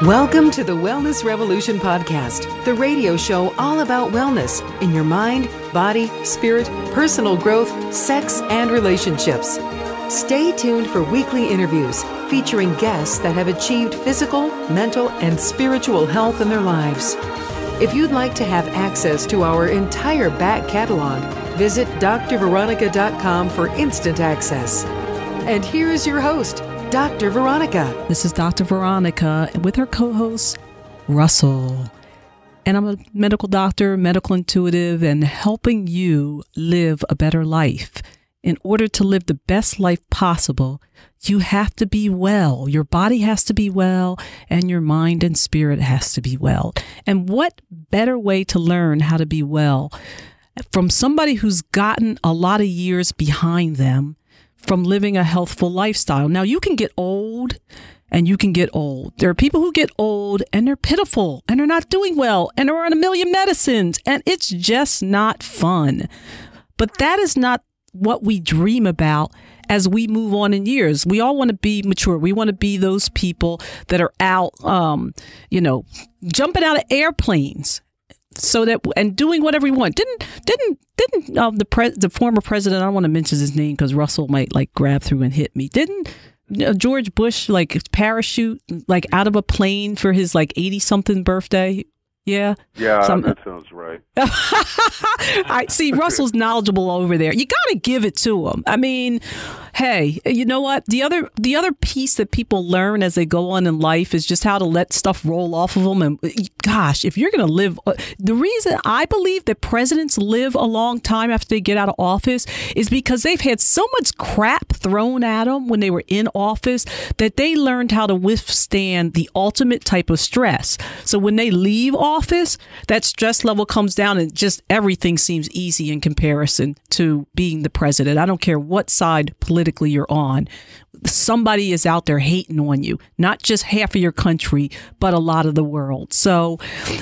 Welcome to the Wellness Revolution podcast, the radio show all about wellness in your mind, body, spirit, personal growth, sex, and relationships. Stay tuned for weekly interviews featuring guests that have achieved physical, mental, and spiritual health in their lives. If you'd like to have access to our entire back catalog, visit drveronica.com for instant access. And here's your host, Dr. Veronica. This is Dr. Veronica with her co-host, Russell. And I'm a medical doctor, medical intuitive, and helping you live a better life. In order to live the best life possible, you have to be well. Your body has to be well, and your mind and spirit has to be well. And what better way to learn how to be well from somebody who's gotten a lot of years behind them from living a healthful lifestyle. Now, you can get old and you can get old. There are people who get old and they're pitiful and they're not doing well and they're on a million medicines and it's just not fun. But that is not what we dream about as we move on in years. We all want to be mature. We want to be those people that are out, jumping out of airplanes. So that and doing whatever we want. Didn't the former president? I don't want to mention his name because Russell might grab through and hit me. Didn't George Bush parachute out of a plane for his 80-something birthday? Yeah. Yeah, that sounds right. I see Russell's knowledgeable over there. You got to give it to him. I mean, hey, you know what? The other piece that people learn as they go on in life is just how to let stuff roll off of them. And gosh, if you're going to live, the reason I believe that presidents live a long time after they get out of office is because they've had so much crap thrown at them when they were in office that they learned how to withstand the ultimate type of stress. So when they leave office, that stress level comes down and just everything seems easy in comparison to being the president. I don't care what side politically you're on. Somebody is out there hating on you, not just half of your country, but a lot of the world. So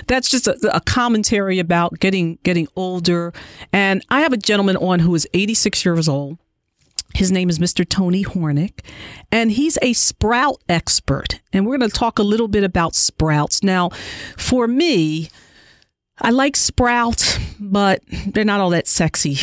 that's just a commentary about getting older. And I have a gentleman on who is 86 years old. His name is Mr. Tony Hornick, and he's a sprout expert. And we're going to talk a little bit about sprouts. Now, for me, I like sprouts, but they're not all that sexy.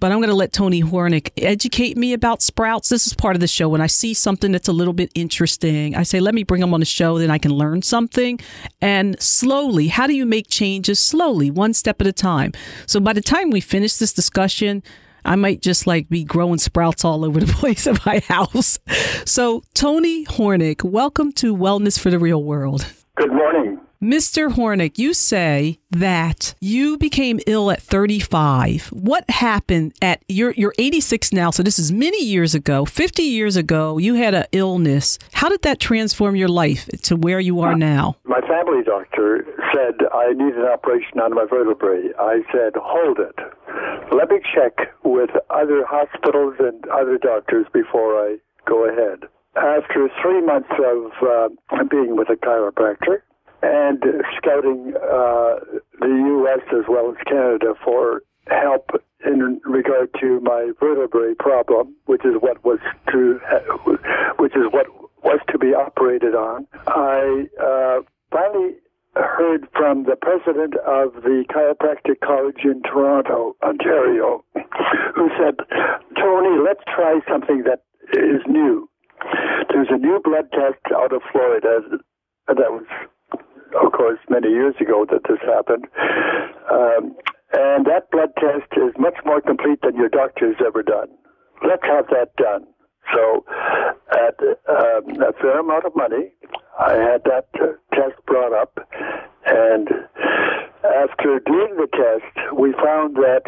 But I'm going to let Tony Hornick educate me about sprouts. This is part of the show. When I see something that's a little bit interesting, I say, let me bring them on the show, then I can learn something. And slowly, how do you make changes? Slowly, one step at a time. So by the time we finish this discussion, I might just be growing sprouts all over the place in my house. So, Tony Hornick, welcome to Wellness for the Real World. Good morning. Mr. Hornick, you say that you became ill at 35. What happened you're 86 now, so this is many years ago. 50 years ago, you had an illness. How did that transform your life to where you are now? My family doctor said I need an operation on my vertebrae. I said, hold it. Let me check with other hospitals and other doctors before I go ahead. After 3 months of being with a chiropractor and scouting the U.S. as well as Canada for help in regard to my vertebrae problem, which is what was to be operated on, I finally heard from the president of the Chiropractic College in Toronto, Ontario, who said, Tony, let's try something that is new. There's a new blood test out of Florida that was, of course, many years ago that this happened. And that blood test is much more complete than your doctor's ever done. Let's have that done. So at a fair amount of money, I had that test brought up. And after doing the test, we found that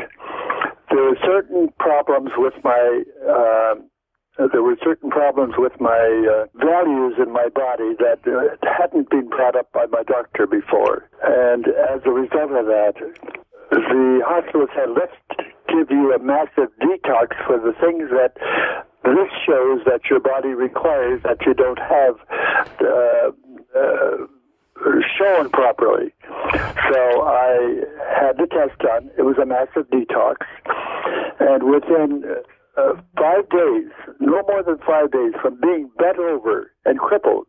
there were certain problems with my values in my body that hadn't been brought up by my doctor before. And as a result of that, the hospital said, let's give you a massive detox for the things that this shows that your body requires that you don't have shown properly. So I had the test done. It was a massive detox. And within 5 days, no more than 5 days, from being bent over and crippled,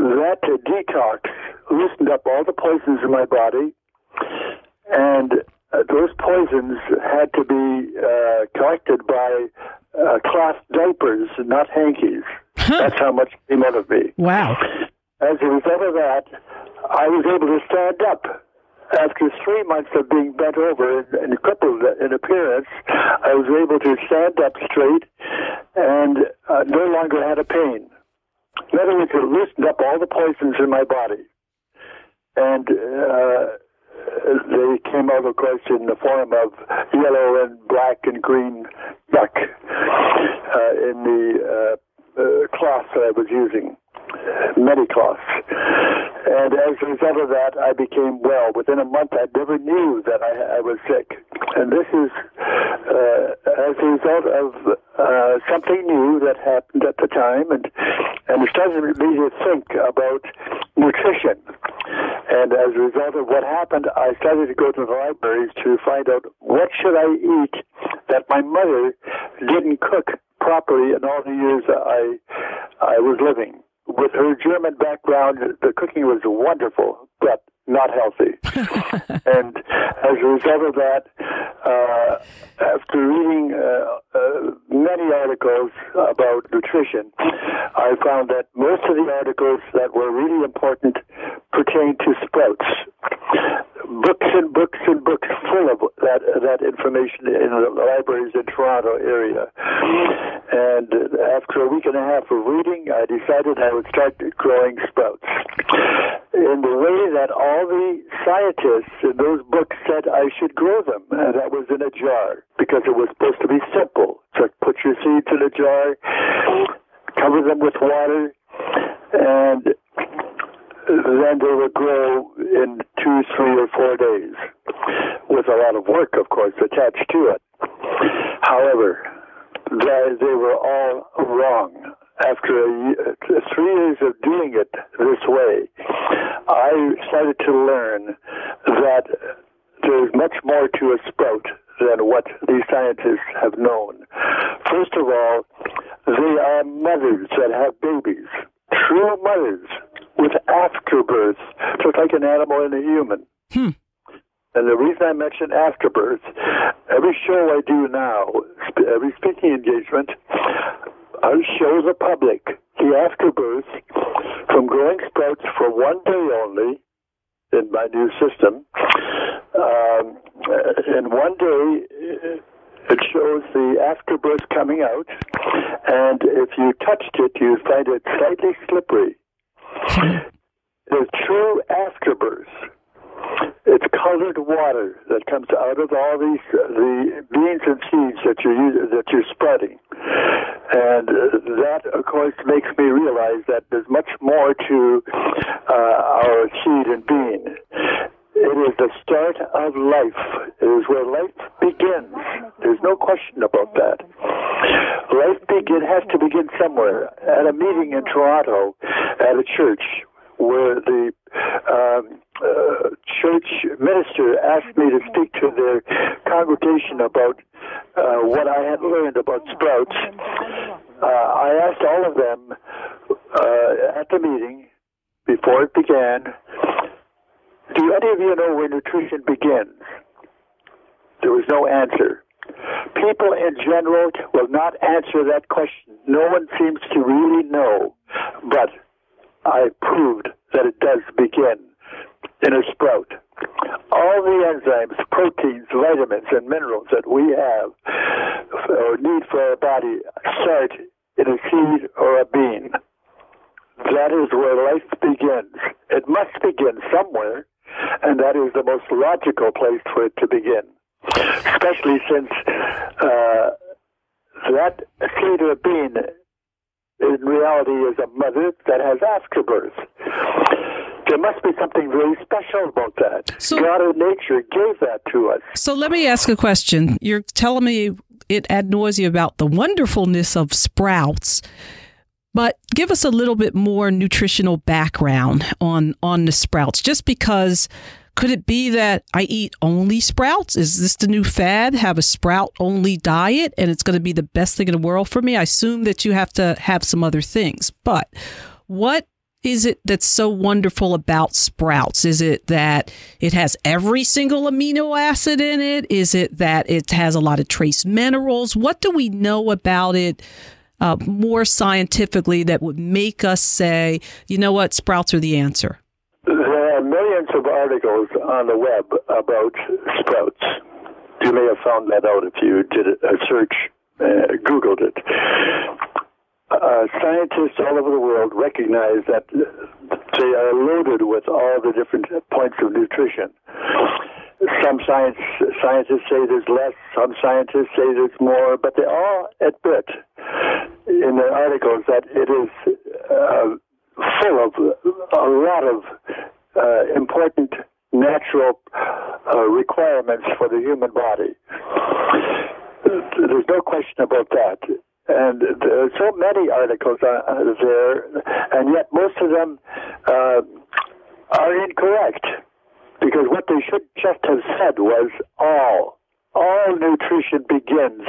that detox loosened up all the poisons in my body, and those poisons had to be collected by cloth diapers, not hankies. That's how much came out of me. Wow. As a result of that, I was able to stand up. After 3 months of being bent over and crippled in appearance, I was able to stand up straight and no longer had a pain. In other words, it loosened up all the poisons in my body. And they came out, of course, in the form of yellow and black and green duck in the cloth that I was using, many cloths. And as a result of that, I became well. Within a month, I never knew that I was sick. And this is as a result of something new that happened at the time, and it started me to think about nutrition. And as a result of what happened, I started to go to the libraries to find out what should I eat that my mother didn't cook properly in all the years I was living. With her German background, the cooking was wonderful, but not healthy. And as a result of that, after reading many articles about nutrition, I found that most of the articles that were really important pertained to sprouts. Books and books and books full of that information in the libraries in Toronto area. And after a week and a half of reading, I decided I would start growing sprouts in the way that all the scientists in those books said I should grow them. And that was in a jar, because it was supposed to be simple. So put your seeds in a jar, cover them with water, and then they would grow in 2, 3, or 4 days, with a lot of work, of course, attached to it. However, they were all wrong. After 3 years of doing it this way, I started to learn that there's much more to a sprout than what these scientists have known. First of all, they are mothers that have babies, true mothers, with afterbirth, just like an animal and a human. And the reason I mention afterbirth, every show I do now, every speaking engagement, I show the public the afterbirth from growing sprouts for 1 day only in my new system. In 1 day, it shows the afterbirth coming out, and if you touched it, you find it slightly slippery. The true afterbirth, it's colored water that comes out of all the beans and seeds that you're spreading, and that, of course, makes me realize that there's much more to our seed and bean. It is the start of life. It is where life begins. There's no question about that. Life has to begin somewhere. At a meeting in Toronto, at a church, where the church minister asked me to speak to their congregation about what I had learned about sprouts, I asked all of them at the meeting, before it began, do any of you know where nutrition begins? There was no answer. People in general will not answer that question. No one seems to really know, but I proved that it does begin in a sprout. All the enzymes, proteins, vitamins, and minerals that we have or need for our body start in a seed or a bean. That is where life begins. It must begin somewhere, and that is the most logical place for it to begin, especially since that seed or bean in reality is a mother that has afterbirth. There must be something very special about that. So, God in nature gave that to us. So let me ask a question. You're telling me it ad nauseum about the wonderfulness of sprouts, but give us a little bit more nutritional background on the sprouts. Just because, could it be that I eat only sprouts? Is this the new fad? Have a sprout-only diet, and it's going to be the best thing in the world for me? I assume that you have to have some other things, but what is it that's so wonderful about sprouts? Is it that it has every single amino acid in it? Is it that it has a lot of trace minerals? What do we know about it more scientifically that would make us say, you know what, sprouts are the answer? There are millions of articles on the web about sprouts. You may have found that out if you did a search, Googled it. Scientists all over the world recognize that they are loaded with all the different points of nutrition. Some scientists say there's less, some scientists say there's more, but they all admit in their articles that it is full of a lot of important natural requirements for the human body. There's no question about that. And there are so many articles there, and yet most of them are incorrect, because what they should just have said was all nutrition begins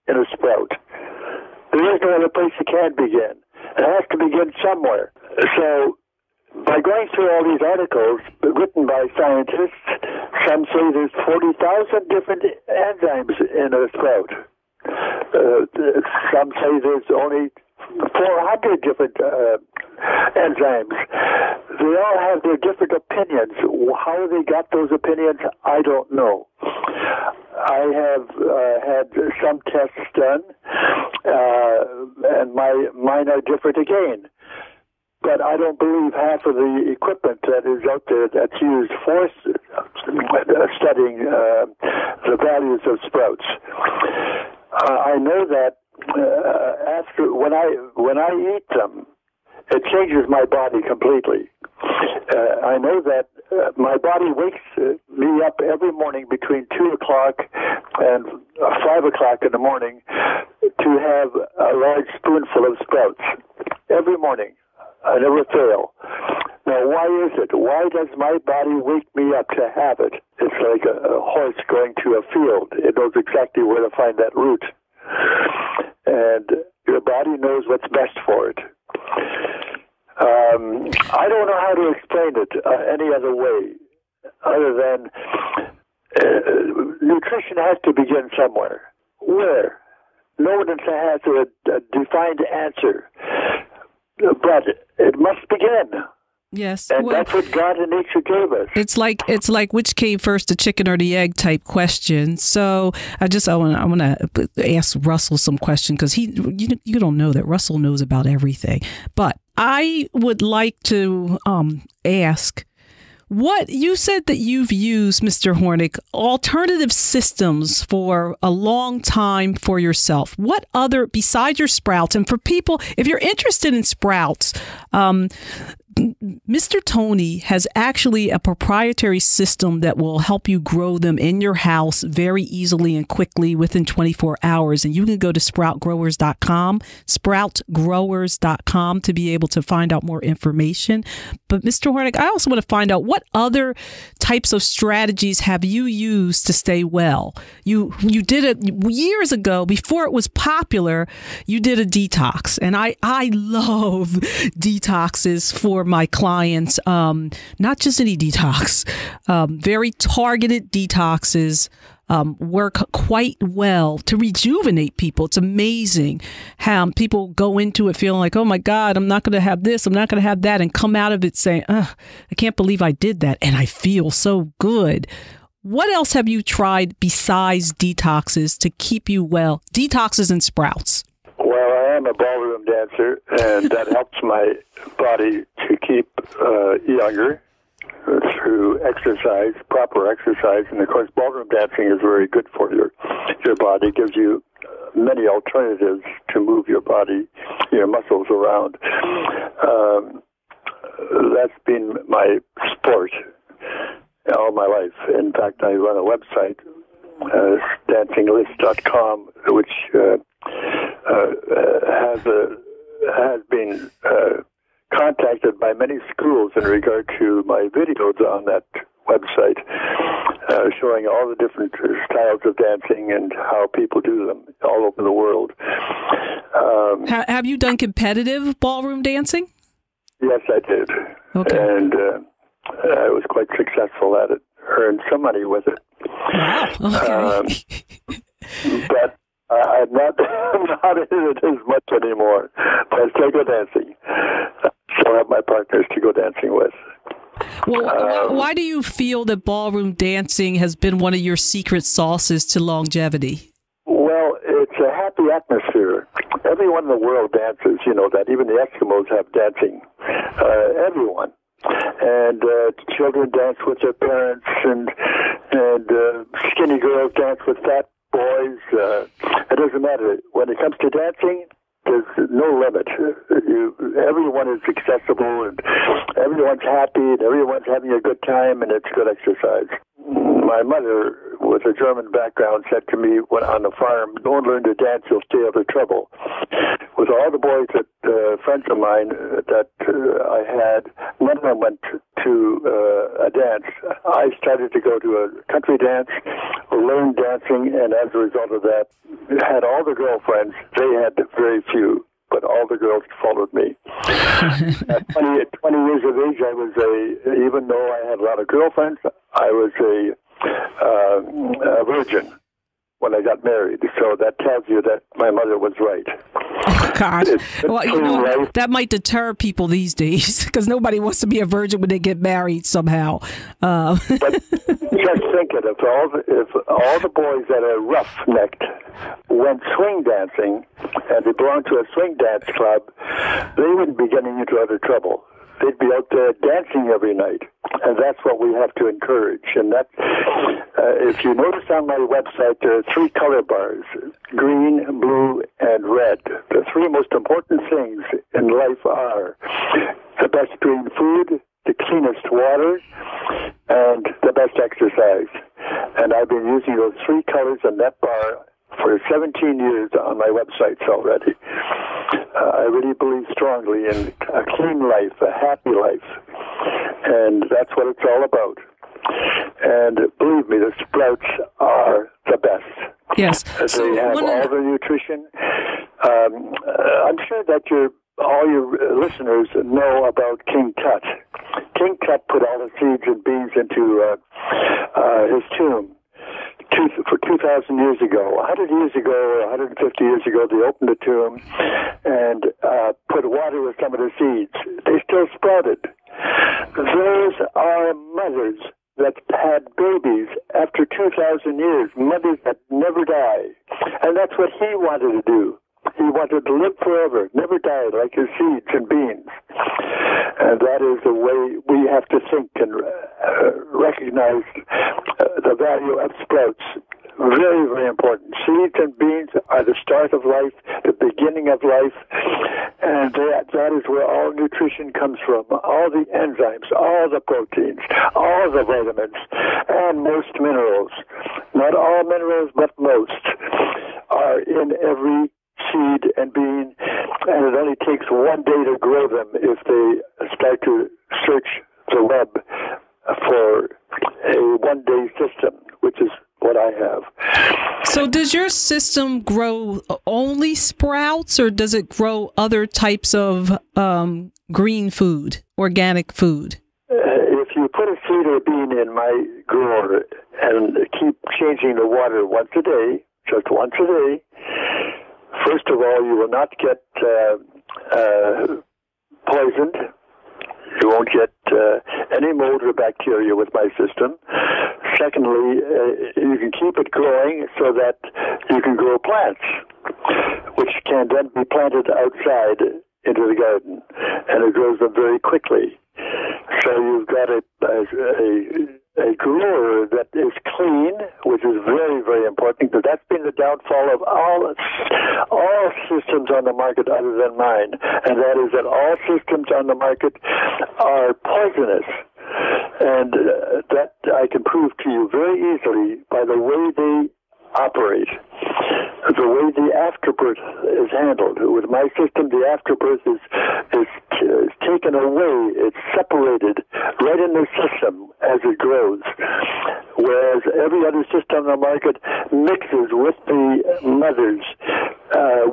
in a sprout. There is no other place it can begin. It has to begin somewhere. So by going through all these articles written by scientists, some say there's 40,000 different enzymes in a sprout. Some say there's only 400 different enzymes. They all have their different opinions. How they got those opinions, I don't know. I have had some tests done, and mine are different again. But I don't believe half of the equipment that is out there that's used for studying the values of sprouts. I know that after when I eat them, it changes my body completely. I know that my body wakes me up every morning between 2 o'clock and 5 o'clock in the morning to have a large spoonful of sprouts every morning. I never fail. Now, why is it? Why does my body wake me up to have it? It's like a horse going to a field. It knows exactly where to find that root. And your body knows what's best for it. I don't know how to explain it any other way other than nutrition has to begin somewhere. Where? No one has a defined answer. But it must begin. Yes, and that's what God and nature gave us. It's like which came first, the chicken or the egg type question. So I want to ask Russell some question, because you don't know that Russell knows about everything. But I would like to ask, what you said that you've used, Mr. Hornick, alternative systems for a long time for yourself. What other, besides your sprouts, and for people, if you're interested in sprouts, Mr. Tony has actually a proprietary system that will help you grow them in your house very easily and quickly within 24 hours. And you can go to sproutgrowers.com, sproutgrowers.com, to be able to find out more information. But Mr. Hornick, I also want to find out, what other types of strategies have you used to stay well? You did it years ago, before it was popular. You did a detox, and I love detoxes for my clients, not just any detox, very targeted detoxes work quite well to rejuvenate people. It's amazing how people go into it feeling like, oh my God, I'm not going to have this, I'm not going to have that, and come out of it saying, I can't believe I did that, and I feel so good. What else have you tried besides detoxes to keep you well? Detoxes and sprouts. Well, I am a ballroom dancer, and that helps my body to keep younger through exercise, proper exercise. And of course, ballroom dancing is very good for your body. It gives you many alternatives to move your body, your muscles around. That's been my sport all my life. In fact, I run a website, dancinglist.com, which has been contacted by many schools in regard to my videos on that website, showing all the different styles of dancing and how people do them all over the world. Have you done competitive ballroom dancing? Yes, I did. Okay. And I was quite successful at it. Earned some money with it. Wow. Okay. But I'm not in it as much anymore. But I still go dancing. I still have my partners to go dancing with. Well, why do you feel that ballroom dancing has been one of your secret sauces to longevity? Well, it's a happy atmosphere. Everyone in the world dances, you know that. Even the Eskimos have dancing. Everyone. And children dance with their parents, and skinny girls dance with fat boys. It doesn't matter. When it comes to dancing, there's no limit. Everyone is accessible, and everyone's happy, and everyone's having a good time, and it's good exercise. My mother, with a German background, said to me when on the farm, "Don't learn to dance, you'll stay out of trouble." With all the boys that friends of mine that I had, none of them went to a dance. I started to go to a country dance, learned dancing, and as a result of that, had all the girlfriends. They had very few, but all the girls followed me. At 20 years of age, I was even though I had a lot of girlfriends, I was a virgin when I got married. So that tells you that my mother was right. Oh, God. Well, you know, that might deter people these days because nobody wants to be a virgin when they get married somehow. But just think it, if all the boys that are rough-necked went swing dancing and they belonged to a swing dance club, they wouldn't be getting into other trouble. They'd be out there dancing every night, and that's what we have to encourage. And that, if you notice on my website, there are 3 color bars: green, blue, and red. The 3 most important things in life are the best green food, the cleanest water, and the best exercise. And I've been using those 3 colors in that bar for 17 years on my websites already. I really believe strongly in a clean life, a happy life, and that's what it's all about. And believe me, the sprouts are the best. Yes. They have all the nutrition. I'm sure that all your listeners know about King Tut. King Tut put all the seeds and beans into his tomb. For 2,000 years ago, 100 years ago, or 150 years ago, they opened the tomb and put water with some of the seeds. They still sprouted. Those are mothers that had babies after 2,000 years, mothers that never die. And that's what he wanted to do. He wanted to live forever, never die, like his seeds and beans. And that is the way we have to think and recognize the value of sprouts. Very, very important. Seeds and beans are the start of life, the beginning of life, and that is where all nutrition comes from. All the enzymes, all the proteins, all the vitamins, and most minerals. Not all minerals, but most, are in every seed and bean, and it only takes one day to grow them if they start to search the web for a one-day system, which is what I have. So does your system grow only sprouts, or does it grow other types of green food, organic food? If you put a seed or bean in my grower and keep changing the water once a day, just once a day, first of all, you will not get poisoned. You won't get any mold or bacteria with my system. Secondly, you can keep it growing so that you can grow plants, which can then be planted outside into the garden, and it grows them very quickly. So you've got a grower that is clean, which is very, very important, because that's been the downfall of all systems on the market other than mine, and that is that all systems on the market are poisonous. And that I can prove to you very easily by the way they operate, the way the afterbirth is handled. With my system, the afterbirth is taken away, it's separated right in the system as it grows, whereas every other system on the market mixes with the mothers,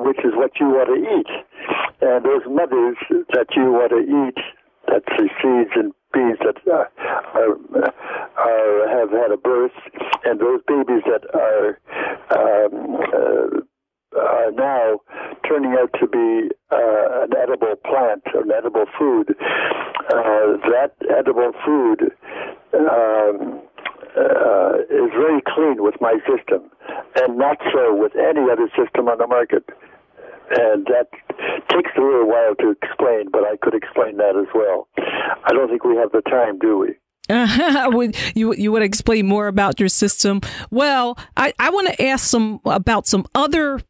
which is what you want to eat. And those mothers that you want to eat, That's the seeds and bees that have had a birth, and those babies that are now turning out to be an edible plant or an edible food. That edible food is very clean with my system, and not so with any other system on the market. And that takes a little while to explain, but I could explain that as well. I don't think we have the time, do we? You would explain more about your system? Well, I want to ask about some other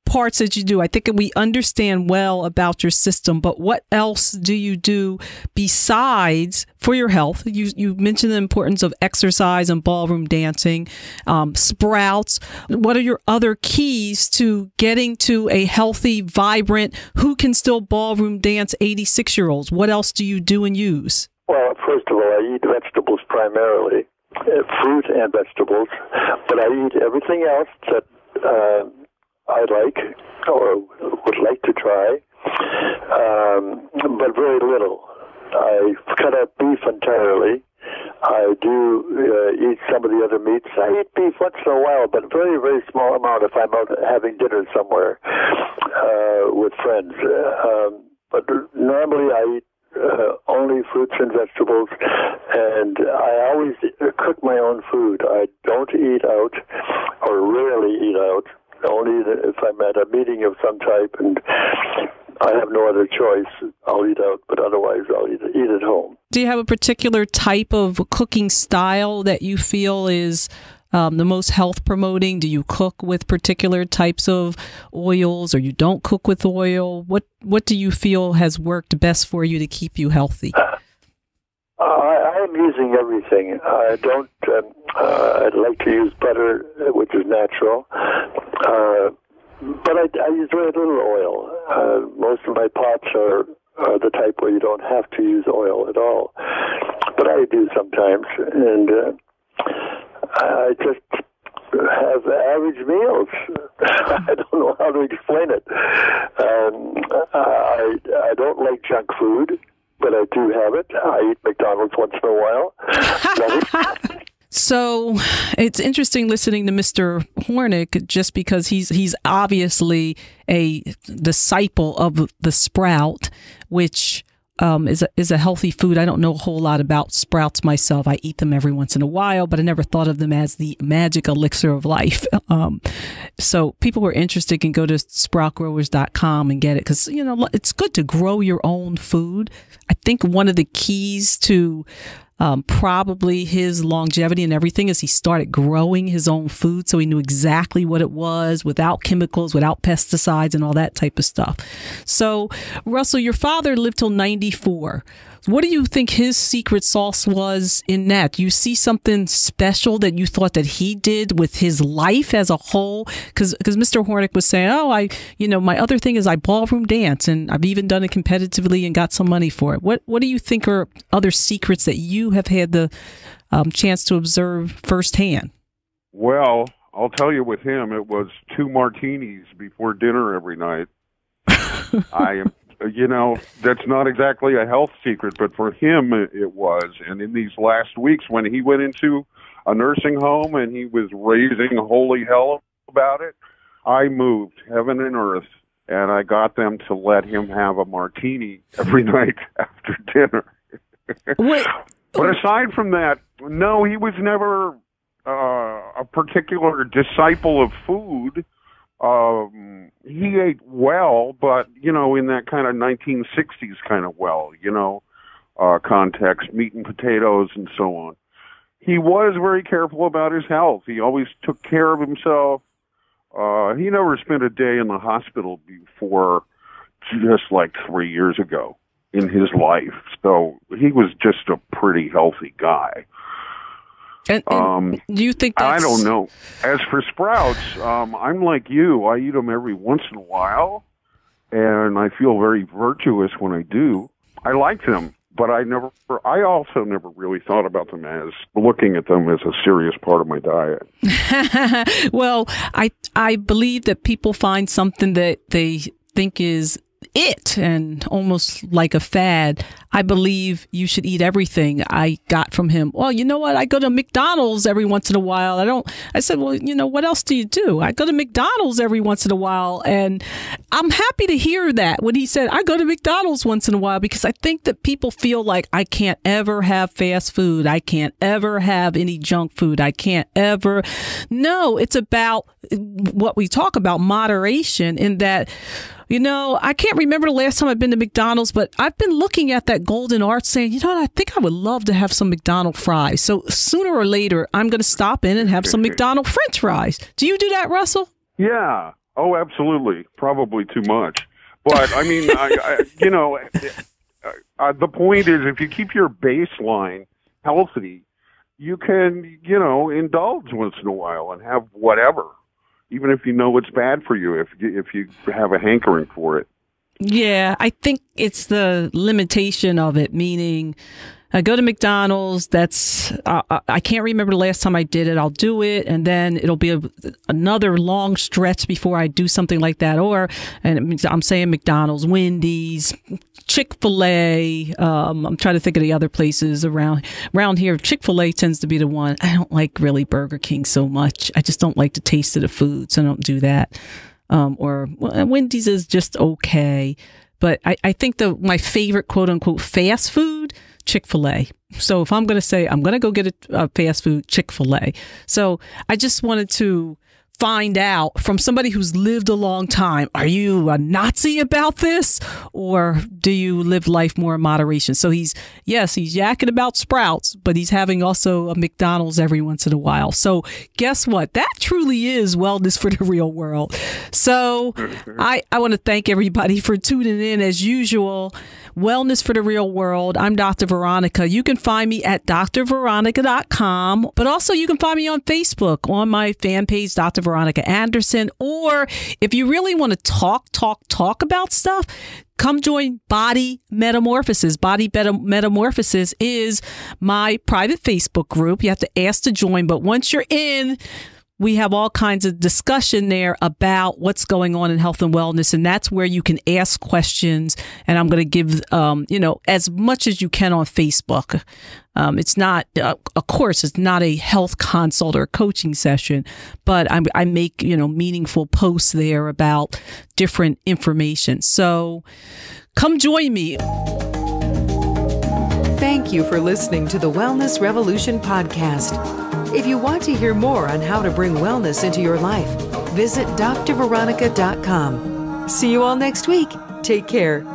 parts that you do. I think we understand well about your system, but what else do you do besides for your health? You mentioned the importance of exercise and ballroom dancing, sprouts. What are your other keys to getting to a healthy, vibrant, who can still ballroom dance 86-year-olds? What else do you do and use? Well, first of all, I eat vegetables primarily, fruit and vegetables, but I eat everything else that I like or would like to try, but very little. I cut out beef entirely. I do eat some of the other meats. I eat beef once in a while, but very, very small amount if I'm out having dinner somewhere with friends. But normally I eat only fruits and vegetables, and I always cook my own food. I don't eat out, or rarely eat out. Only if I'm at a meeting of some type and I have no other choice, I'll eat out, but otherwise I'll eat at home. Do you have a particular type of cooking style that you feel is the most health promoting? Do you cook with particular types of oils, or you don't cook with oil? What do you feel has worked best for you to keep you healthy? I'm using everything. I don't. I'd like to use butter, which is natural, but I use very little oil. Most of my pots are the type where you don't have to use oil at all, but I do sometimes, and I just have average meals. I don't know how to explain it. I don't like junk food, but I do have it. I eat McDonald's once in a while. So it's interesting listening to Mr. Hornick, just because he's obviously a disciple of the sprout, which is a healthy food. I don't know a whole lot about sprouts myself. I eat them every once in a while, but I never thought of them as the magic elixir of life. So people who are interested can go to sproutgrowers.com and get it, because it's good to grow your own food. I think one of the keys to probably his longevity and everything is he started growing his own food, so he knew exactly what it was, without chemicals, without pesticides and all that type of stuff. So, Russell, your father lived till 94. What do you think his secret sauce was in that? Do you see something special that you thought that he did with his life as a whole? Because Mr. Hornick was saying, my other thing is I ballroom dance, and I've even done it competitively and got some money for it. What do you think are other secrets that you have had the chance to observe firsthand? Well, I'll tell you, with him, it was 2 martinis before dinner every night. That's not exactly a health secret, but for him it was. And in these last weeks, when he went into a nursing home and he was raising holy hell about it, I moved heaven and earth, and I got them to let him have a martini every night after dinner. But aside from that, no, he was never a particular disciple of food. He ate well, but, in that kind of 1960s kind of context, meat and potatoes and so on. He was very careful about his health. He always took care of himself. He never spent a day in the hospital before just like 3 years ago in his life. So he was just a pretty healthy guy. And do you think that's... I don't know. As for sprouts, I'm like you. I eat them every once in a while, and I feel very virtuous when I do. I like them, but I also never really thought about them as looking at them as a serious part of my diet. Well, I believe that people find something that they think is it, act and almost like a fad, I believe you should eat everything. I got from him, well, you know what? I go to McDonald's every once in a while. I said, well, you know, what else do you do? I go to McDonald's every once in a while. And I'm happy to hear that when he said, I go to McDonald's once in a while, because I think that people feel like I can't ever have fast food. I can't ever have any junk food. I can't ever. No, it's about what we talk about, moderation, in that, you know, I can't remember the last time I've been to McDonald's, but I've been looking at that golden arch saying, you know what, I think I would love to have some McDonald's fries. So sooner or later, I'm going to stop in and have some McDonald's French fries. Do you do that, Russell? Yeah. Oh, absolutely. Probably too much. But, I mean, the point is, if you keep your baseline healthy, you can, you know, indulge once in a while and have whatever, even if you know it's bad for you, if you have a hankering for it. Yeah, I think it's the limitation of it, meaning I go to McDonald's, that's, I can't remember the last time I did it. I'll do it, and then it'll be another long stretch before I do something like that. And I'm saying McDonald's, Wendy's, Chick-fil-A. I'm trying to think of the other places around here. Chick-fil-A tends to be the one. I don't like really Burger King so much. I just don't like the taste of the food, so I don't do that. Wendy's is just okay. But I think my favorite quote unquote fast food, Chick-fil-A. So if I'm going to say I'm going to go get a fast food, Chick-fil-A. So I just wanted to find out from somebody who's lived a long time, are you a Nazi about this, or do you live life more in moderation? So he's yakking about Sprouts, but he's having also a McDonald's every once in a while. So guess what? That truly is wellness for the real world. So I want to thank everybody for tuning in as usual. Wellness for the Real World. I'm Dr. Veronica. You can find me at drveronica.com, but also you can find me on Facebook on my fan page, Dr. Veronica Anderson. Or if you really want to talk about stuff, come join Body Metamorphosis. Body Metamorphosis is my private Facebook group. You have to ask to join, but once you're in, we have all kinds of discussion there about what's going on in health and wellness. And that's where you can ask questions. And I'm going to give, as much as you can on Facebook. It's not, of course, it's not a health consult or coaching session, but I make, meaningful posts there about different information. So come join me. Thank you for listening to the Wellness Revolution podcast. If you want to hear more on how to bring wellness into your life, visit drveronica.com. See you all next week. Take care.